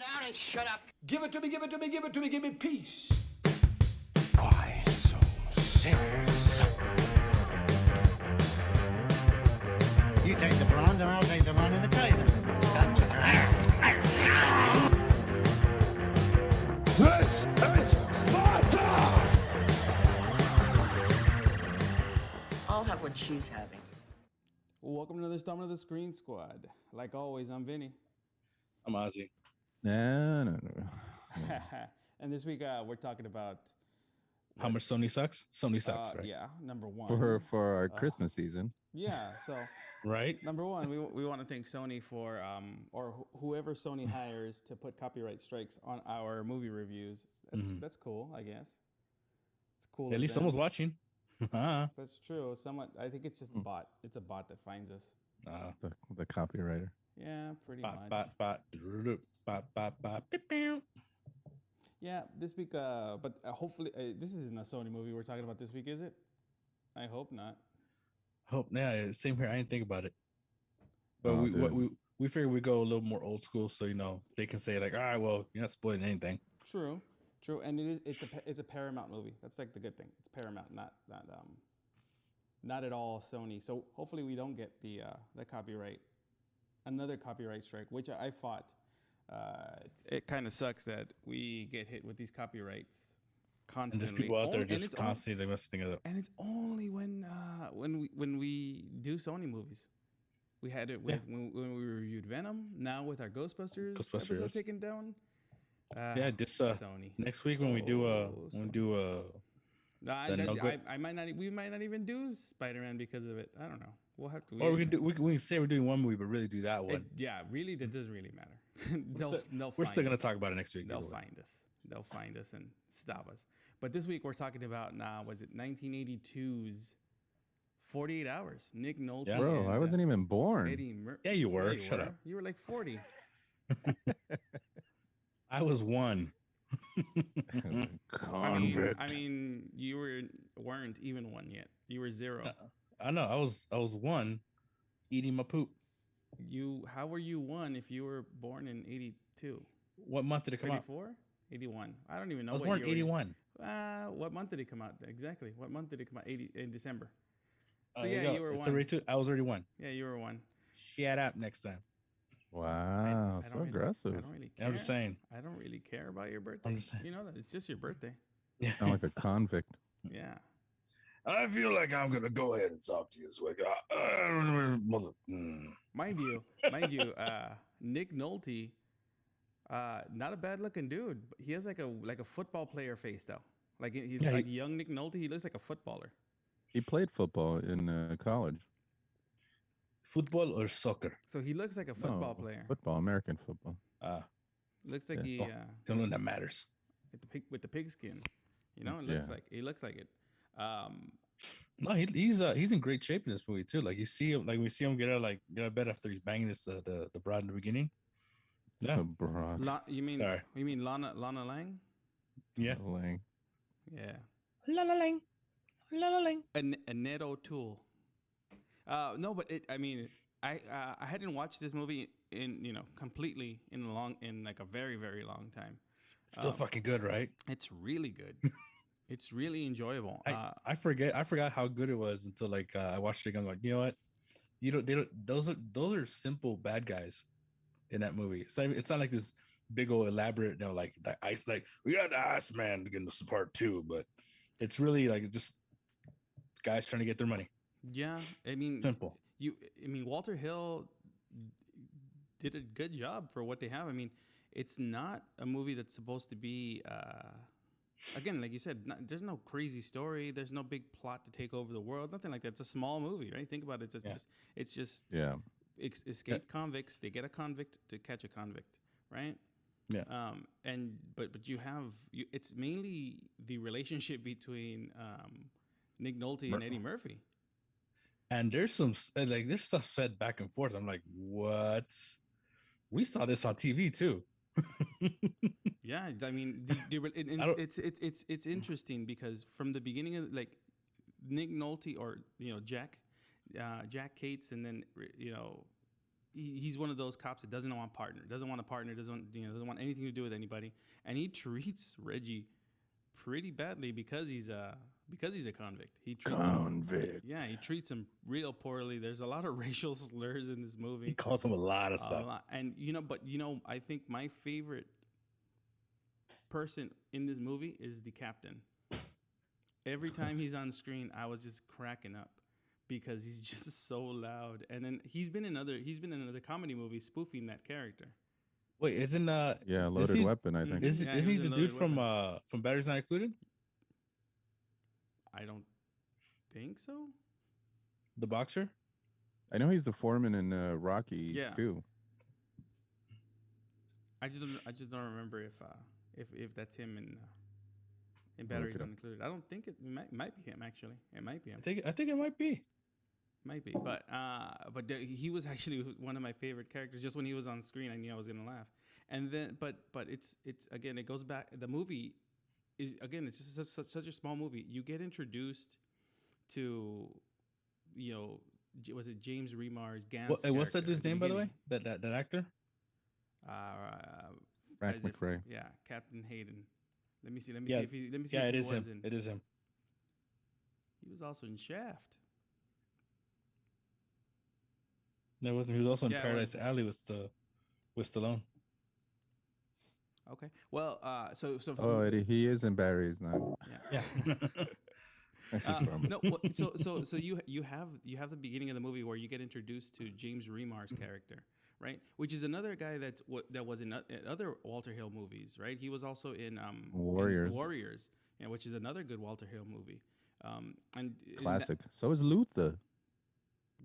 Down and shut up. Give it to me, give it to me, give it to me, give me peace. Why so serious? You take the blonde and I'll take the one in the tailor. This is Sparta! I'll have what she's having. Welcome to another installment of the Screen Squad. Like always, I'm Vinny. I'm Ozzy. No. And this week we're talking about How much Sony sucks? Sony sucks, right? Yeah, number one. For our Christmas season. Yeah, so Right? number one, we want to thank Sony for whoever Sony hires to put copyright strikes on our movie reviews. That's cool, I guess. It's cool. At least someone's watching. That's true. I think it's just a bot. It's a bot that finds us. The copywriter. Yeah, pretty Bot, much. bot, bot, bot, bot, bot, beep, beep. Yeah, this week, but hopefully, this isn't a Sony movie we're talking about this week, is it? I hope not. Hope, yeah, same here. I didn't think about it. But Oh, we figured we go a little more old school, so they can say like, all right, well, you're not spoiling anything. True, and it's a Paramount movie. That's like the good thing. It's Paramount, not at all Sony. So hopefully we don't get the another copyright strike, which I fought. It kind of sucks that we get hit with these copyrights And constantly. there's people out there And it's just constantly messing it up. And it's only when we do Sony movies. We had it with when we reviewed Venom. Now with our Ghostbusters episode taken down. Yeah, just Sony. next week when we do No, I might not. We might not even do Spider-Man because of it. I don't know. We'll have to. or we can say we're doing one movie, but really do that one. Really, that doesn't really matter. We're still gonna talk about it next week. They'll find us. They'll find us and stop us. But this week we're talking about was it 1982's 48 Hours? Nick Nolte. Yeah. Bro, I wasn't even born. Eddie Yeah, you were. Shut up. You were like 40. I was one. Convict. I mean, you weren't even one yet. You were zero. I know. I was one, eating my poop. How were you one if you were born in 82? What month did it come out? 84? 81. I don't even know. I was what born year in 81. What month did it come out? Exactly. What month did it come out? In December. So There yeah, go. you were It's one. already two. I was already one. Yeah, you were one. Shut up next time. Wow, I so don't really- aggressive. I don't really care. I'm just saying. I don't really care about your birthday. I'm just saying. You know that it's just your birthday. Yeah. Sound like a convict. Yeah. I feel like I'm gonna go ahead and talk to you this week. Mind you, Nick Nolte, not a bad looking dude. But he has like a football player face though. Like he's Yeah, like young Nick Nolte. He looks like a footballer. He played football in college. Football or soccer? So he looks like a football player. Football, American football. Looks like Yeah. he The only one that matters. with the pig skin. You know, it looks like it. No, he's in great shape in this movie too. Like you see him, we see him get out of bed after he's banging the broad in the beginning. Yeah, The broad. You mean Lana Lang? yeah. Lang. Yeah. La la lang, la la lang. Annette O'Toole. No, but I hadn't watched this movie completely in like a very, very long time. Still fucking good, right? It's really good. It's really enjoyable. I forgot how good it was until I watched it again. I'm like, you know what? Those are simple bad guys in that movie. It's not like this big old elaborate, like the ice, like we got the Iceman to get this part too, but it's really like just guys trying to get their money. Yeah, I mean, Simple. Walter Hill did a good job for what they have. I mean, it's not a movie that's supposed to be. Again, like you said, there's no crazy story. There's no big plot to take over the world. Nothing like that. It's a small movie, right? Think about it. It's just Yeah. escape convicts. They get a convict to catch a convict, right? Yeah. But it's mainly the relationship between Nick Nolte and Eddie Murphy. And there's there's stuff said back and forth. I'm like, what? We saw this on TV too. Yeah, I mean, it's interesting because from the beginning of Nick Nolte or Jack Cates, and then he's one of those cops that doesn't want a partner, doesn't want anything to do with anybody, and he treats Reggie pretty badly because he's a convict. He treats Convict. he treats him real poorly. There's a lot of racial slurs in this He movie. calls him a lot of A stuff. lot. And I think my favorite person in this movie is the captain. Every time he's on screen, I was just cracking up because he's just so loud. And then he's been in other comedy movies spoofing that character. Wait, isn't Yeah, is Loaded he- Weapon, I think. Is Yeah, is he he was the in dude Loaded from Batteries Not Included? I don't think so. The boxer? I know he's the foreman in Rocky Yeah. too. I just don't remember if that's him in Look Batteries it Not up. Included. I don't think it might be him actually. It might be him. I think it might be. Might be, but he was actually one of my favorite characters. Just when he was on screen, I knew I was gonna laugh. And then, but it's again, it goes back. The movie is again, it's just such a small movie. You get introduced to, was it James Remar's Gans? What's that character dude's at the name, by the way? beginning. That actor? Frank is it- McRae. Yeah, Captain Hayden. Let me see. Yeah, Let me see. Yeah, if it he is was him. in. It is him. He was also in Shaft. That wasn't. He was also in Yeah, it Paradise was. Alley with Stallone. Okay. Well, so Oh, Eddie, he is in Barry's now. Yeah. No, so you have the beginning of the movie where you get introduced to James Remar's character, right? Which is another guy that was in other Walter Hill movies, right? He was also in Warriors. Warriors, which is another good Walter Hill movie. And in that- Classic. So is Luther.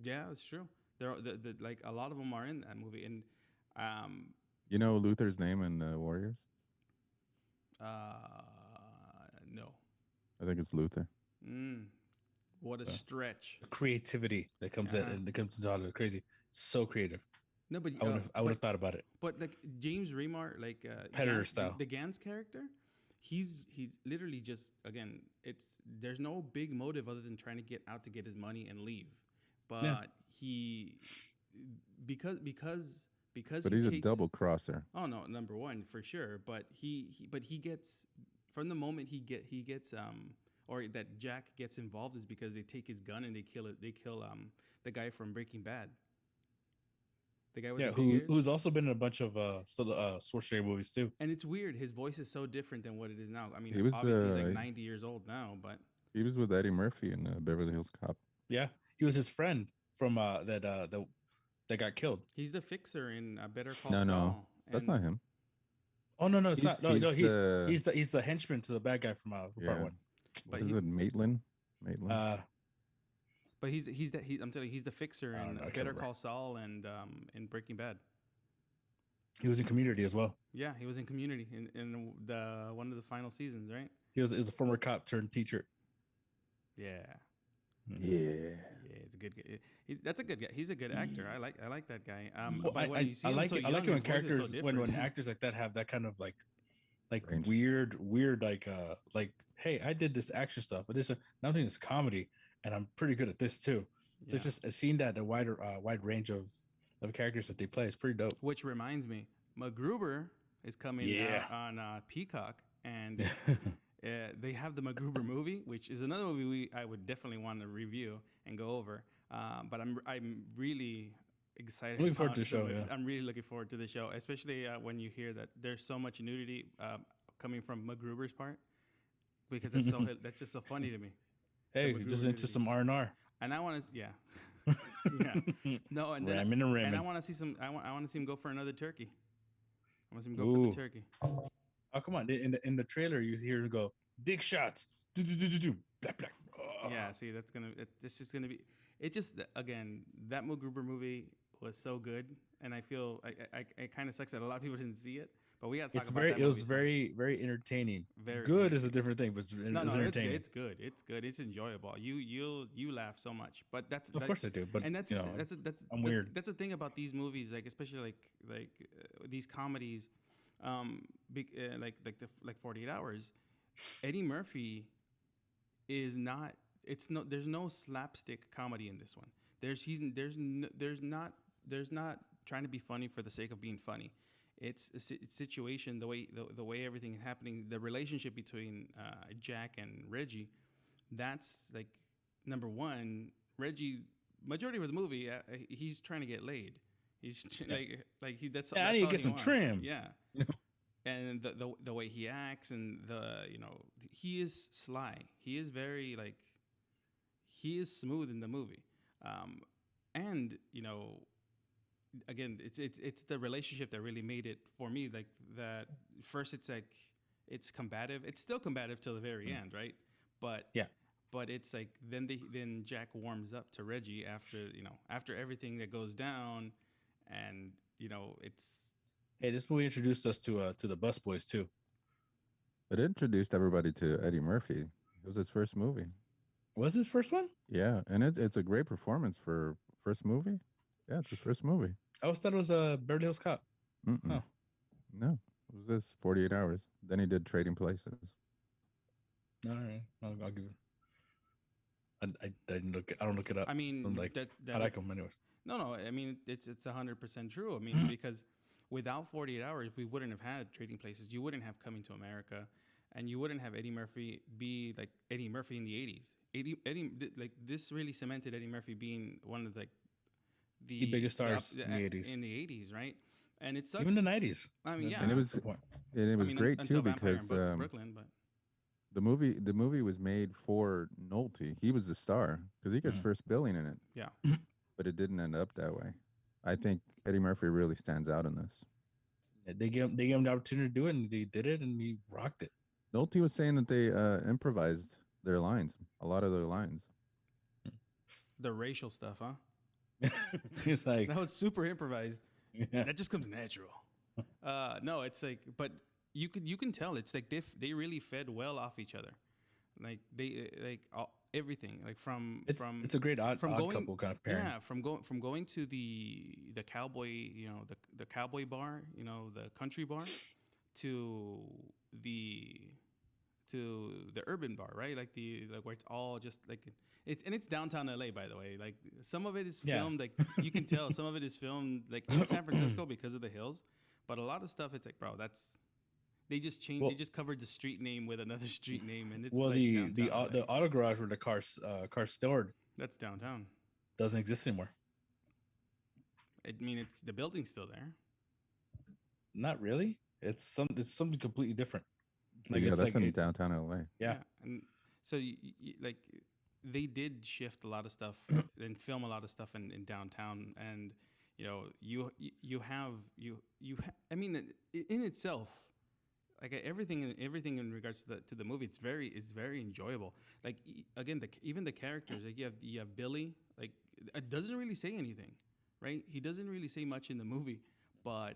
yeah, that's true. The like a lot of them are in that movie, and You know Luther's name in Warriors? no, I think it's Luther. what a stretch. The creativity that comes that comes into all of it. Crazy. So creative. No, but I would have thought about it. But like James Remar, like Predator Gans, style. the Gans character, he's literally just again, there's no big motive other than trying to get out to get his money and leave. But he because But he's a double crosser. Oh no, number one for sure. But he gets from the moment he gets or that Jack gets involved is because they take his gun and they kill the guy from Breaking Bad. The guy with the big ears. who's also been in a bunch of Schwarzenegger movies too. And it's weird. His voice is so different than what it is now. I mean, He was, obviously he's like 90 years old now, but He was with Eddie Murphy in Beverly Hills Cop. Yeah, he was his friend from that got killed. he's the fixer in Better Call No, Saul. no, that's not him. Oh no, it's He's- not. No, he's the- he's the henchman to the bad guy from Yeah. part one. But Is he- it Maitland? Maitland. But I'm telling you, he's the fixer I don't in know, I can't Better remember. Call Saul and in Breaking Bad. He was in Community as well. Yeah, he was in Community in the one of the final seasons, right? He was a former cop turned teacher. Yeah, Yeah. yeah, it's a good guy. That's a good guy. He's a good actor. I like that guy. Well, but when you see I him like so it. I like young, it when his voice is so characters when different. actors like that have that kind of like Range. weird like hey, I did this action stuff, but now I'm doing this comedy, and I'm pretty good at this too. So it's Yeah. just seeing that a wide range of characters that they play is pretty dope. Which reminds me, MacGruber is coming Yeah. out on Peacock, and they have the MacGruber movie, which is another movie I would definitely want to review and go over. But I'm really excited. Looking forward about to the show, it. yeah. I'm really looking forward to the show, especially when you hear that there's so much nudity coming from MacGruber's part, because that's just so funny to me. Hey, MacGruber just into nudity. some R&R. And I want to, yeah. No, and then Ramming and and I ramming. want to see some. I want to see him go for another turkey. I want to see him go for Ooh. the turkey. Oh come on! In the trailer, you hear him go dick shots. Do. Blah, blah. Oh. Yeah, see, it's just gonna be. It just again that MacGruber movie was so good, and I feel it kind of sucks that a lot of people didn't see it. But we got to talk about that It was movie some. very entertaining. Very Good funny. is a different thing, but it's No, entertaining. it's good. It's good. It's enjoyable. You laugh so much, but Of course I do, but and that's you know, I'm weird. That's the thing about these movies, like especially like these comedies, like 48 Hours. Eddie Murphy is not. It's no. There's no slapstick comedy in this one. There's not trying to be funny for the sake of being funny. It's a situation, the way everything is happening, the relationship between Jack and Reggie. That's like number one. Reggie, majority of the movie, he's trying to get laid. He's like he. That's I that's need to all get he some wants. trim. Yeah. And the way he acts and he is sly. He is very like he is smooth in the movie. And again, it's the relationship that really made it for me. Like that first, it's like it's combative. It's still combative till the very end, right? But Yeah. but it's like then Jack warms up to Reggie after everything that goes down, and it's Hey, this movie introduced us to the Bus Boys too. It introduced everybody to Eddie Murphy. It was his first movie. Was his first one? Yeah, and it's a great performance for first movie. Yeah, it's his first movie. I always thought it was Beverly Hills Cop. Mm-mm. Oh. No, it was this 48 Hours. Then he did Trading Places. All right, I'll give it. I didn't look. I don't look it up. I mean I'm like, I like them anyways. No, I mean it's 100% true. I mean because without 48 Hours, we wouldn't have had Trading Places. You wouldn't have Coming to America, and you wouldn't have Eddie Murphy be like Eddie Murphy in the 80s. Like this really cemented Eddie Murphy being one of the biggest stars in the 80s. In the 80s, right? And it sucks. Even the 90s. I mean, yeah. And it was great too Vampire because in Brooklyn, but the movie was made for Nolte. He was the star because he gets first billing in it. Yeah. But it didn't end up that way. I think Eddie Murphy really stands out in this. They gave him the opportunity to do it, and he did it, and he rocked it. Nolte was saying that they improvised their lines, a lot of their lines. The racial stuff, huh? He's like, that was super improvised. Yeah. That just comes natural. No, it's like, but you can tell it's like they really fed well off each other. Like they everything like it's a great odd couple kind of pairing. Yeah, from going to the cowboy, the cowboy bar, the country bar, to the urban bar, right? Like where it's all just like it's downtown LA, by the way. Like some of it is filmed, like you can tell some of it is filmed like in San Francisco because of the hills, but a lot of stuff it's like, bro, they just changed. They just covered the street name with another street name, and it's the auto garage where the cars stored. That's downtown. Doesn't exist anymore. I mean, it's the building's still there. Not really. It's something completely different. Like yeah, that's in downtown LA. Yeah, and so like they did shift a lot of stuff and film a lot of stuff in downtown, and you have I mean, in itself. Like everything in regards to the movie, it's very enjoyable. Like again, even the characters. Like you have Billy. Like it doesn't really say anything, right? He doesn't really say much in the movie, but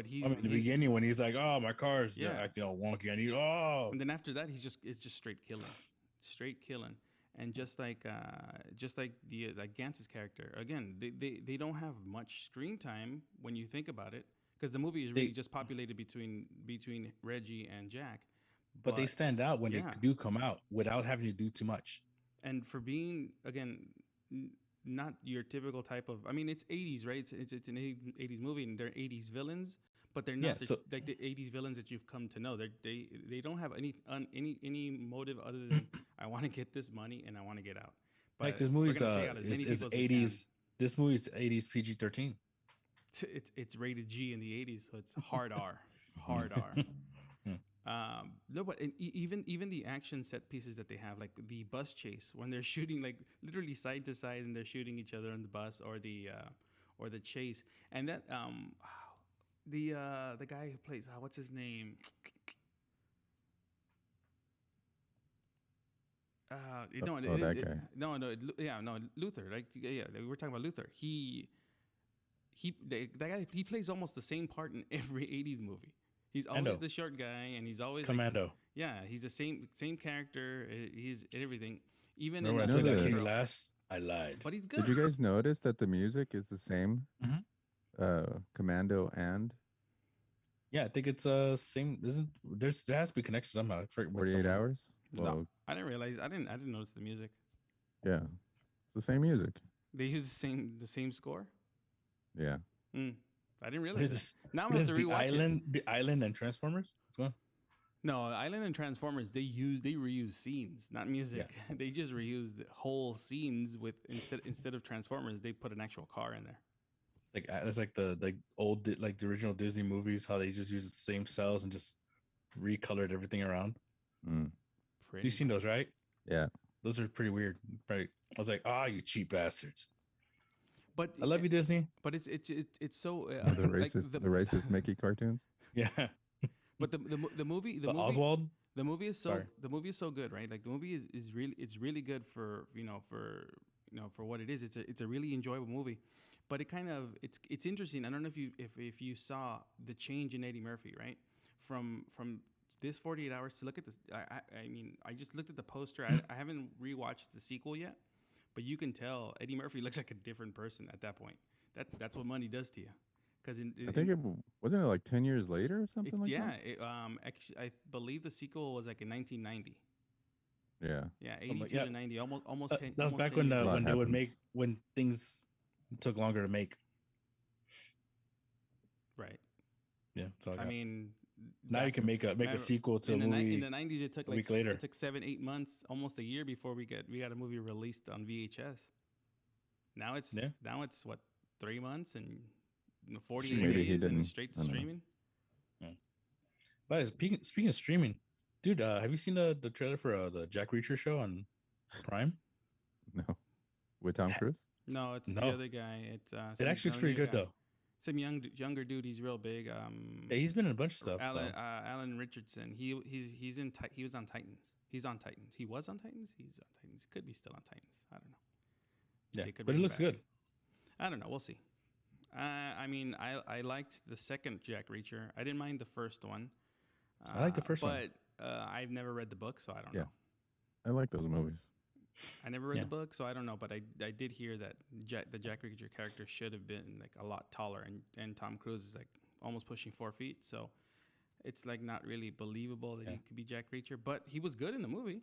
he's. in the beginning when he's like, "Oh, my car's acting all wonky," I need And then after that, it's just straight killing, and just like Gantz's character. Again, they don't have much screen time when you think about it. Because the movie is really just populated between Reggie and Jack, but they stand out when they do come out without having to do too much. And for being again not your typical type of, I mean, it's 80s, right? It's an 80s movie, and they're 80s villains, but they're not like the 80s villains that you've come to know. They don't have any motive other than I want to get this money and I want to get out. But like this movie's is 80s. This movie's 80s PG-13. It's rated G in the 80s, so it's hard R. No, but even the action set pieces that they have, like the bus chase when they're shooting like literally side to side and they're shooting each other on the bus, or the chase, and that the guy who plays what's his name? That guy. Luther. Like we're talking about Luther. That guy, he plays almost the same part in every 80s movie. He's always the short guy, and he's always Commando. He's the same character. He's everything. Even when I told that king last, I lied. But he's good. Did you guys notice that the music is the same? Commando and. Yeah, I think it's same. There has to be connections somehow. 48 Hours. Well, no, I didn't realize. I didn't notice the music. Yeah, it's the same music. They use the same score. Yeah. Mm, I didn't What realize is that. this? Now I'm What gonna is have to rewatch it. The island, and Transformers? What's going on? No, Island and Transformers, they reuse scenes, not music. They just reused whole scenes with instead of Transformers, they put an actual car in there. Like it's like the old like the original Disney movies, how they just use the same cells and just recolored everything around. Mm. Pretty You've seen much. those, right? Yeah. Those are pretty weird. Right? I was like, you cheap bastards. But I love you, Disney. But it's so The like racist Mickey cartoons. Yeah. but the movie The Oswald. the movie is so Sorry. the movie is so good, right? Like the movie is really it's really good for for what it is. It's a really enjoyable movie, but it kind of it's interesting. I don't know if you saw the change in Eddie Murphy, right? From this 48 hours to look at this. I mean, I just looked at the poster. I haven't rewatched the sequel yet, but you can tell Eddie Murphy looks like a different person at that point. That's what money does to you. Because I think wasn't it like 10 years later or something like yeah, that. actually, I believe the sequel was like in 1990. Yeah. Yeah, Something 82 like- yeah. to 90, almost 10. That was almost back 10 when years. A lot when they would happens. make when things took longer to make. Right. Yeah. So I mean, now you back- can make a remember, sequel to a in the movie. in the 90s, it took a like week later. It took 7-8 months, almost a year before we got a movie released on VHS. Now it's what 3 months and 48 Maybe he days and didn't- straight I to don't know. streaming. But speaking of streaming, dude, have you seen the trailer for the Jack Reacher show on Prime? No. With Tom Cruise. No, it's the No. other guy. It's It actually looks pretty good though. Some younger dude. He's real big. Yeah, he's been in a bunch of stuff. Alan Richardson. He was on Titans. He's on Titans. He was on Titans. He's on Titans. Could be still on Titans. I don't know. Yeah, They could but it bring him looks back. good. I don't know. We'll see. I mean, I liked the second Jack Reacher. I didn't mind the first one. I like the first one. but I've never read the book, so I don't Yeah. know. I like those movies. I never read Yeah. the book, so I don't know. But I did hear that the Jack Reacher character should have been like a lot taller, and Tom Cruise is like almost pushing 4 feet, so it's like not really believable that he could be Jack Reacher. But he was good in the movie.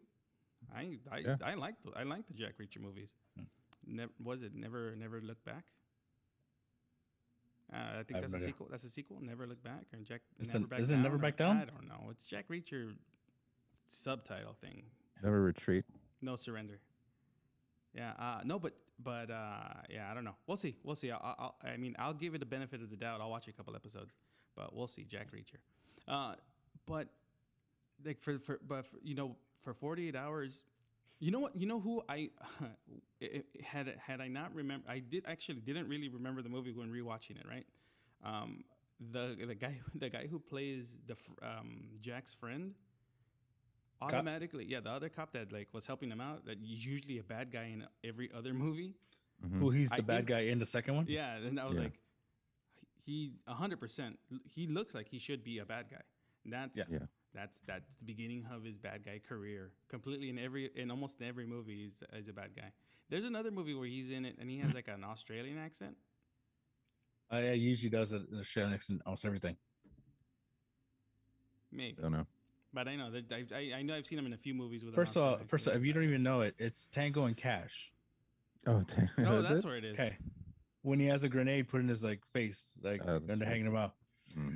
I like the Jack Reacher movies. Never Look Back? I think that's the sequel. That's the sequel. Never Look Back or Jack. Never Back is it Down, Never or- Back Down? I don't know. It's Jack Reacher subtitle thing. Never Retreat. No Surrender. Yeah. No, but yeah. I don't know. We'll see. I mean, I'll give it the benefit of the doubt. I'll watch a couple episodes, but we'll see. Jack Reacher. But like for 48 hours. You know what? You know who I had I not remember? I didn't really remember the movie when rewatching it. Right, the guy who plays Jack's friend, automatically, the other cop that like was helping him out. That is usually a bad guy in every other movie. Mhm. Who he's I the bad think- guy in the second one? Yeah, and I was Yeah. like, he 100%. He looks like he should be a bad guy. And Yeah. that's the beginning of his bad guy career. Completely in almost every movie, he's a bad guy. There's another movie where he's in it and he has like an Australian accent. Yeah, he usually does it in the show next to almost everything. Maybe, Don't know. but I know that I know I've seen him in a few movies with. First off, if you don't even know it, it's Tango and Cash. Oh, damn. Oh, Is that's it? where it is. Okay. When he has a grenade put in his like face, like Oh, that's under right. hanging him out.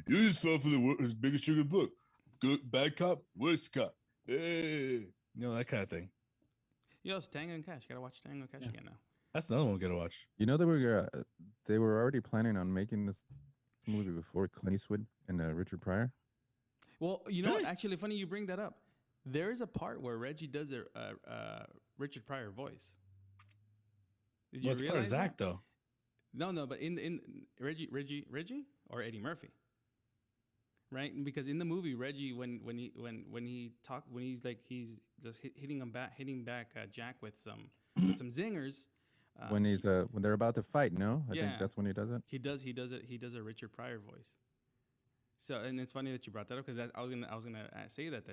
You just fell for the biggest sugar book. Good, bad cop, worst cop. Hey. You know, that kind of thing. Yo, it's Tango and Cash. Gotta watch Tango and Cash again now. That's another one we gotta watch. You know they were already planning on making this movie before Clint Eastwood and Richard Pryor. Well, you know Really? what? Actually, funny you bring that up. There is a part where Reggie does a Richard Pryor voice. Did you What's part of realize Zach that? though? No, but in Reggie or Eddie Murphy, right? Because in the movie Reggie, when he's just hitting back Jack with some zingers. When they're about to fight, no? I Yeah. think that's when he does it. He does a Richard Pryor voice. So, and it's funny that you brought that up because I was gonna say that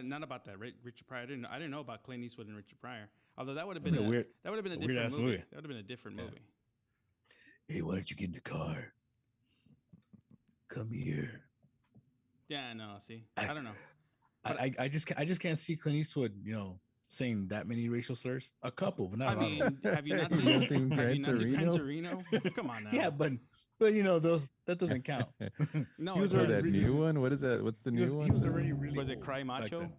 not about that Richard Pryor. I didn't know about Clint Eastwood and Richard Pryor. Although that would have been a weird different weird-ass movie. movie. That would have been a different Yeah. movie. Hey, why don't you get in the car? Come here. Yeah, no. See, I don't know. I just can't see Clint Eastwood, saying that many racial slurs. A couple, but not I a lot. Of them. mean, have you not You seen? haven't seen Have you Gran not seen Gran Torino? Torino? Come on now. Yeah, but you know those that doesn't count. No, he was it Oh, already that does. really, new one. What is that? What's the he new was one? he was already really Was it old Cry back Macho? then.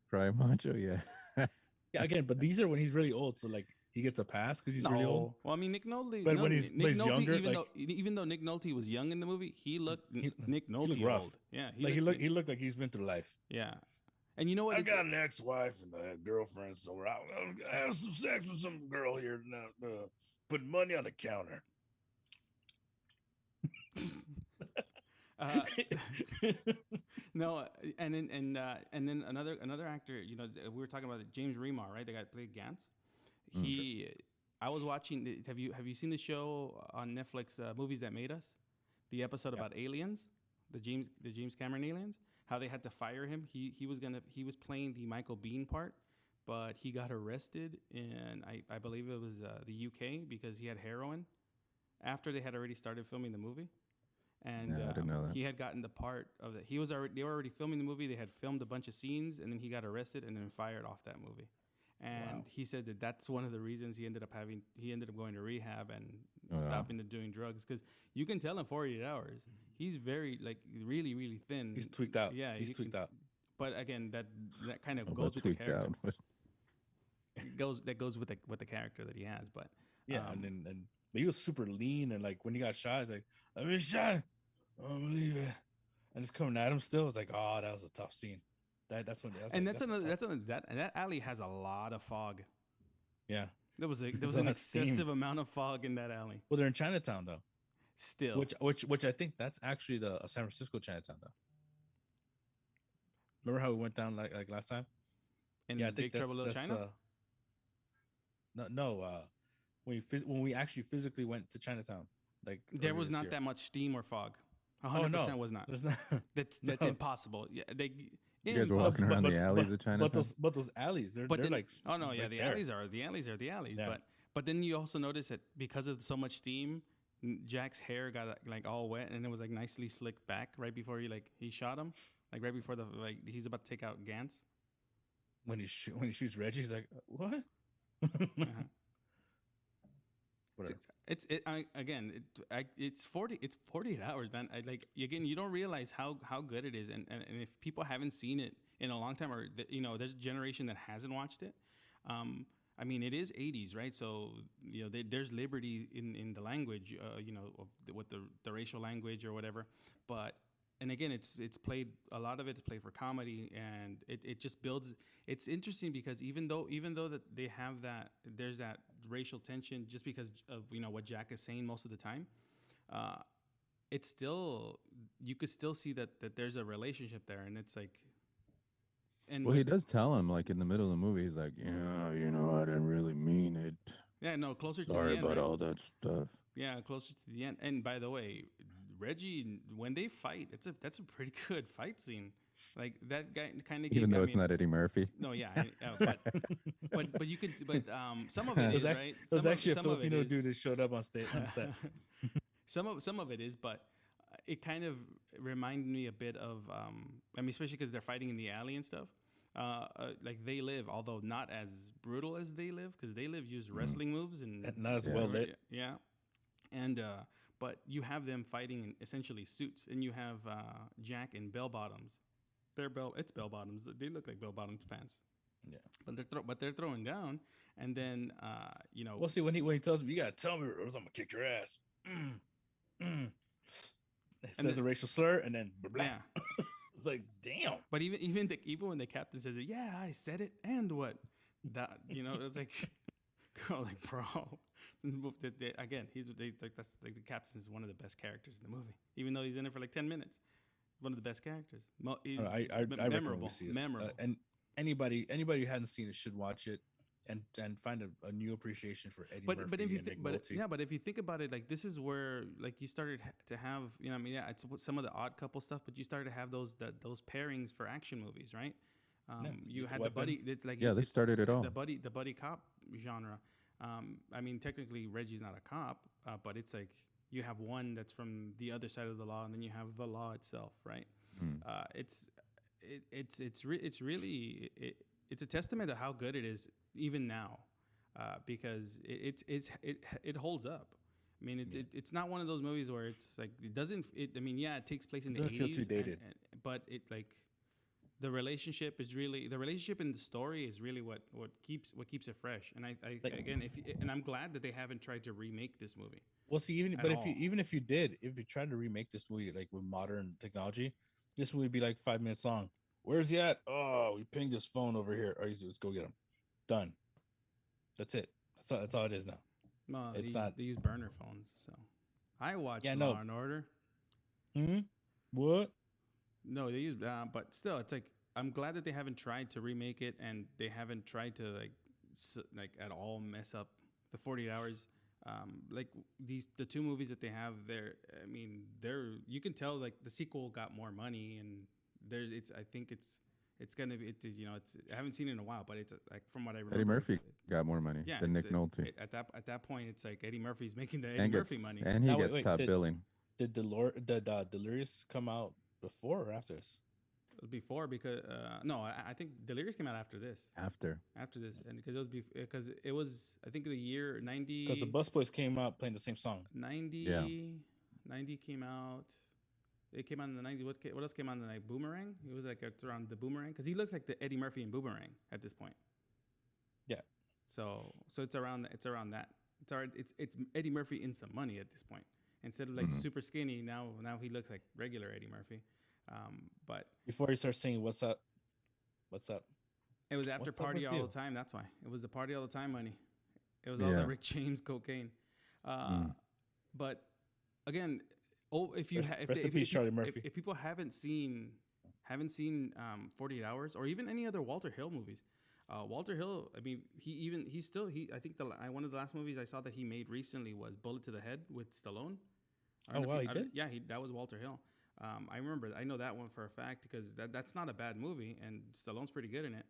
Cry Macho. Yeah. Yeah, again, but these are when he's really old, so like he gets a pass because he's really old. No. Well, I mean, Nick Nolte. But no, when he's- Nick but he's Nolte, younger, even like- though Nick Nolte was young in the movie, he looked He Nolte looked rough. old. Yeah, Like he looked like he's been through life. Yeah, and you know what? I It's- got an ex-wife and a girlfriend, so I have some sex with some girl here now. Put money on the counter. Uh, no, and then another actor. You know, we were talking about it, James Remar, right? The guy that played Gantz. He, I was watching. Have you seen the show on Netflix? Movies That Made Us, the episode about aliens, the James Cameron aliens. How they had to fire him. He was playing the Michael Biehn part, but he got arrested in I believe it was the UK because he had heroin after they had already started filming the movie. And Yeah, I didn't know that. he had gotten the part of it. They were already filming the movie. They had filmed a bunch of scenes, and then he got arrested and then fired off that movie. And Wow. he said that that's one of the reasons he ended up going to rehab and Oh, wow. stopping to doing drugs because you can tell in 48 hours he's very really really thin. He's tweaked out. Yeah, he's you tweaked can- out. But again, that kind of Oh, goes but with the tweaked character. out. But Goes with the character that he has. But Yeah, and but he was super lean and like when he got shot, he's like, I've been shot. I don't believe it. And it's coming at him still. It's like, oh, that was a tough scene. That's when. and like, that's another that alley has a lot of fog. yeah. There was It's an on a steam. excessive amount of fog in that alley. Well, they're in Chinatown though, Still, which I think that's actually the San Francisco Chinatown though. Remember how we went down like last time? in Yeah, I think Big Trouble in Little China. No. When we actually physically went to Chinatown, like There earlier was this not year. that much steam or fog. Oh 100% no, was not. There's not. That's no. impossible. Yeah, you guys were walking around the alleys of But Chinatown. those alleys, they're then, like. oh no, yeah, right the there. alleys are the alleys. Yeah. But then you also notice that because of so much steam, Jack's hair got like all wet and it was like nicely slicked back right before he shot him, like right before he's about to take out Gantz. When he shoots Reggie, he's like, what? Uh-huh. Whatever. It's 48 hours, man. Again, you don't realize how good it is, and if people haven't seen it in a long time, or there's a generation that hasn't watched it. I mean, it is 80s, right? So there's liberty in the language, with the racial language or whatever. But and again, it's played, a lot of it is played for comedy, and it just builds. It's interesting because even though that they have there's that racial tension just because of what Jack is saying most of the time, it's still, you could still see that there's a relationship there, and it's like. And Well, he does tell him like in the middle of the movie, he's like, yeah, I didn't really mean it. Yeah, no, closer to the Sorry end. about right? all that stuff. Yeah, closer to the end. And by the way, Reggie, when they fight, that's a pretty good fight scene. Like that guy kind of. Even though it's not Eddie Murphy. No, yeah, but you could, some of it is right. There was Some of- actually a some of it Filipino is. dude that showed up on stage on set. Some of it is, but it kind of reminded me a bit of. I mean, especially because they're fighting in the alley and stuff. Like They Live, although not as brutal as They Live, because They Live used wrestling moves and Not as well lit. Yeah, and but you have them fighting in essentially suits, and you have Jack in bell bottoms. It's bell bottoms. They look like bell bottoms pants. Yeah, but they're throwing down, and then Well, see when he tells me, you gotta tell me, or else I'm gonna kick your ass. It says a racial slur, and then blah, blah. yeah. It's like, damn. But even when the captain says it, yeah, I said it, and what? That it's like, like bro. Again, that's like the captain is one of the best characters in the movie, even though he's in it for like 10 minutes. One of the best characters. I Memorable. Memorable. And anybody who hasn't seen it should watch it and find a new appreciation for Eddie Murphy But if you and think, Nick Nolte. but if you think about it, like this is where like you started to have, I mean, yeah, it's some of the Odd Couple stuff, but you started to have those pairings for action movies, right? You had Weapon. the buddy, it's like Yeah, this started it all. The buddy cop genre. I mean, technically Reggie's not a cop, but it's like you have one that's from the other side of the law, and then you have the law itself, right? It's really it's a testament to how good it is even now, because it holds up. I mean, it's not one of those movies where it's like it doesn't. I mean, yeah, it takes place in the doesn't feel 80s, too dated. but it like the relationship in the story is really what keeps it fresh. And I Like- again, and I'm glad that they haven't tried to remake this movie. Well, see, At all. if you tried to remake this movie like with modern technology, this movie would be like 5 minutes long. Where's he at? Oh, we pinged his phone over here. Oh, let's go get him. Done. That's it. That's all it is now. No, It's not- they use burner phones. So I watch Yeah, Law no. and Order. What? No, they use, but still, it's like I'm glad that they haven't tried to remake it, and they haven't tried to like at all mess up the 48 hours. Like the two movies that they have there. I mean, you can tell like the sequel got more money, and I think it's gonna be I haven't seen it in a while, but it's like from what I remember. Eddie Murphy it's- got more money yeah, than Nick Nolte, at that point, it's like Eddie Murphy's making the Eddie and Murphy gets money. and he Now, gets wait, top did- billing. Did Delirious come out before or after this? Before, because no, I think Delirious came out after this. After And because it was I think the year 90. Because the Busboys came out playing the same song. 90. Yeah. 90 came out. It came out in the 90s. What else came out in the night? Boomerang. It was like it's around the Boomerang because he looks like the Eddie Murphy in Boomerang at this point. Yeah. So it's around that. It's Eddie Murphy in some money at this point. Instead of like super skinny, now he looks like regular Eddie Murphy. But Before he starts singing, "What's up? What's up?" it was after What's up party with all you? the time. That's why it was the party all the time money. It was all Yeah. the Rick James cocaine. But again, if you Rest in peace, Charlie Murphy. if people haven't seen 48 Hours or even any other Walter Hill movies, Walter Hill. I mean, I think one of the last movies I saw that he made recently was Bullet to the Head with Stallone. I don't Oh, know wow, if he I don't- did? Yeah, that was Walter Hill. I know that one for a fact because that's not a bad movie, and Stallone's pretty good in it.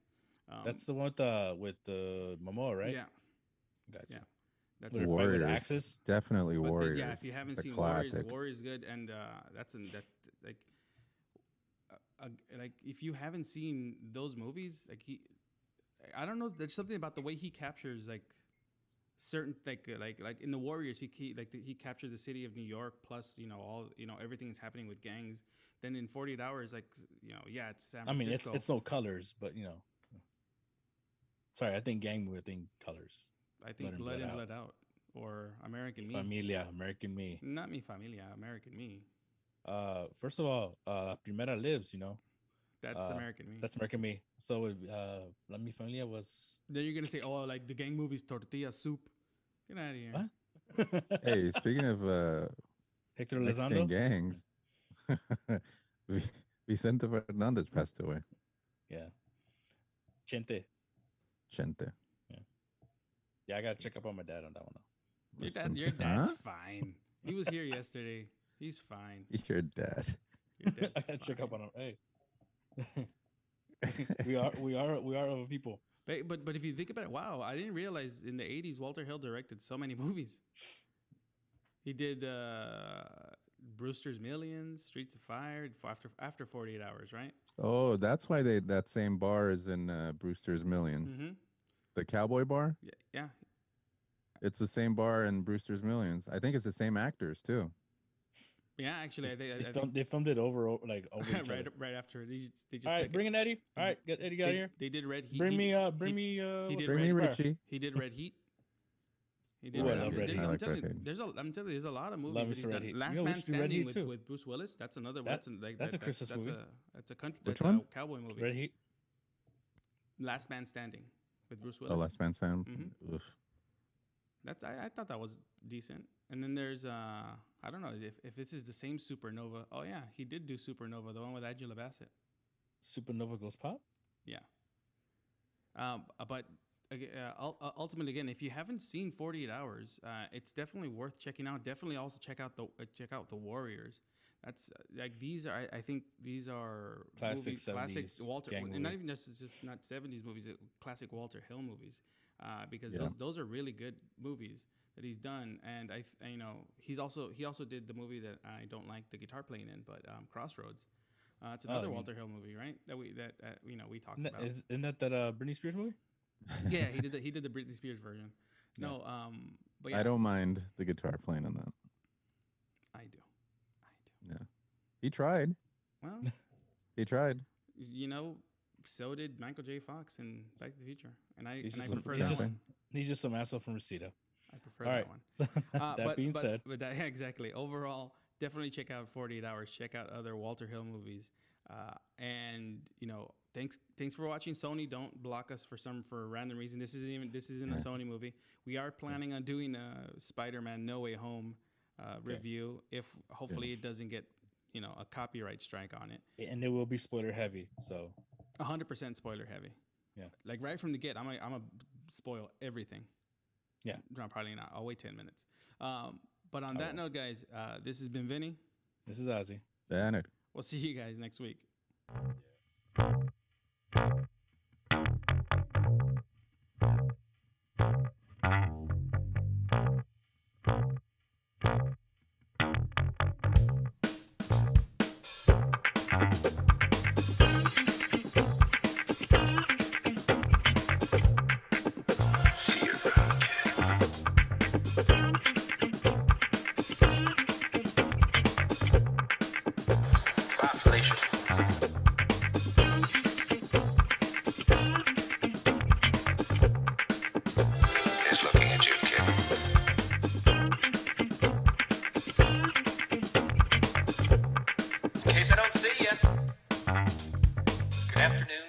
That's the one with the Momoa, right? Yeah, Gotcha. yeah. That's With the fight with Warriors, Axis? definitely but Warriors. yeah, if you haven't a seen classic. Warriors is good, and like if you haven't seen those movies, like I don't know, there's something about the way he captures like certain like in the Warriors, he captured the city of New York plus everything is happening with gangs. Then in 48 Hours, like it's San I mean, Francisco. it's no colors, but Sorry, I think gang movie. I think colors. I think Blood In, Blood Out or American Me. Familia, American Me. Not Mi Familia, American Me. First of all, Primera Lives. That's American Me. That's American Me. So La Mi Familia was. Then you're gonna say, oh, like the gang movies, Tortilla Soup. Get out of here. What? Hey, speaking of Hector Mexican Elizondo. gangs, Vicente Fernandez passed away. Yeah. Chente. Chente. Yeah, I gotta check up on my dad on that one. Though. Your dad's fine. He was here yesterday. He's fine. Your dad. Your dad's I gotta check up fine. on him. Hey. we are of a people. But if you think about it, wow, I didn't realize in the 80s Walter Hill directed so many movies. He did Brewster's Millions, Streets of Fire, after 48 Hours, right? Oh, that's why that same bar is in Brewster's Millions. Mm-hmm. The Cowboy Bar. Yeah. It's the same bar in Brewster's Millions. I think it's the same actors too. Yeah, actually, I think They filmed it over each right after. They just All right, took it. bring in Eddie. All right, get Eddie out of here. They did Red Heat. Bring me. He Bring me Pryor. Richie. He did Red Heat. He did Ooh, I Red love Heat. Red Heat. I I'm like telling Red you, Heat. I'm telling you, there's a lot of movies Love that me he's some Red done. Heat. Last Yo, we Man should do Red Standing Heat too. with Bruce Willis. That's another. That- that's a that- Christmas movie. That's a country. Which that's one? a cowboy movie. Red Heat. Last Man Standing with Bruce Willis. The Last Man Standing. Mhm. Oof. I thought that was decent. And then there's I don't know if this is the same Supernova. Oh yeah, he did do Supernova, the one with Angela Bassett. Supernova Goes Pop. Yeah. But ultimately, again, if you haven't seen 48 Hours, it's definitely worth checking out. Definitely also check out the Warriors. That's like these are. I think these are Classic movies, classic 70s Walter. gang And movie. not even just not 70s movies, classic Walter Hill movies. Because Yeah. those are really good movies that he's done. And he also did the movie that I don't like the guitar playing in, but Crossroads. It's another I mean- Walter Hill movie, right? That we talked Isn't that, about. isn't that Britney Spears movie? Yeah, he did the Britney Spears version. No, but yeah, I don't mind the guitar playing on that. I do. Yeah, he tried. Well, He tried. so did Michael J. Fox in Back to the Future, and I He's just prefer he's that just- one. He's just some asshole from Reseda. I prefer All that right. one. So that being said, but that, yeah, exactly. Overall, definitely check out 48 Hours. Check out other Walter Hill movies. And thanks for watching. Sony, don't block us for a random reason. This isn't a Sony movie. We are planning on doing a Spider-Man No Way Home review. If hopefully it doesn't get a copyright strike on it. and it will be spoiler heavy. So 100% spoiler heavy. Yeah. Like right from the get, I'm a spoil everything. Yeah. No, probably not. I'll wait 10 minutes. But on that note, guys, this has been Vinny. this is Ozzy. Bennett. We'll see you guys next week. He's looking at you, kid. In case I don't see you. Good afternoon.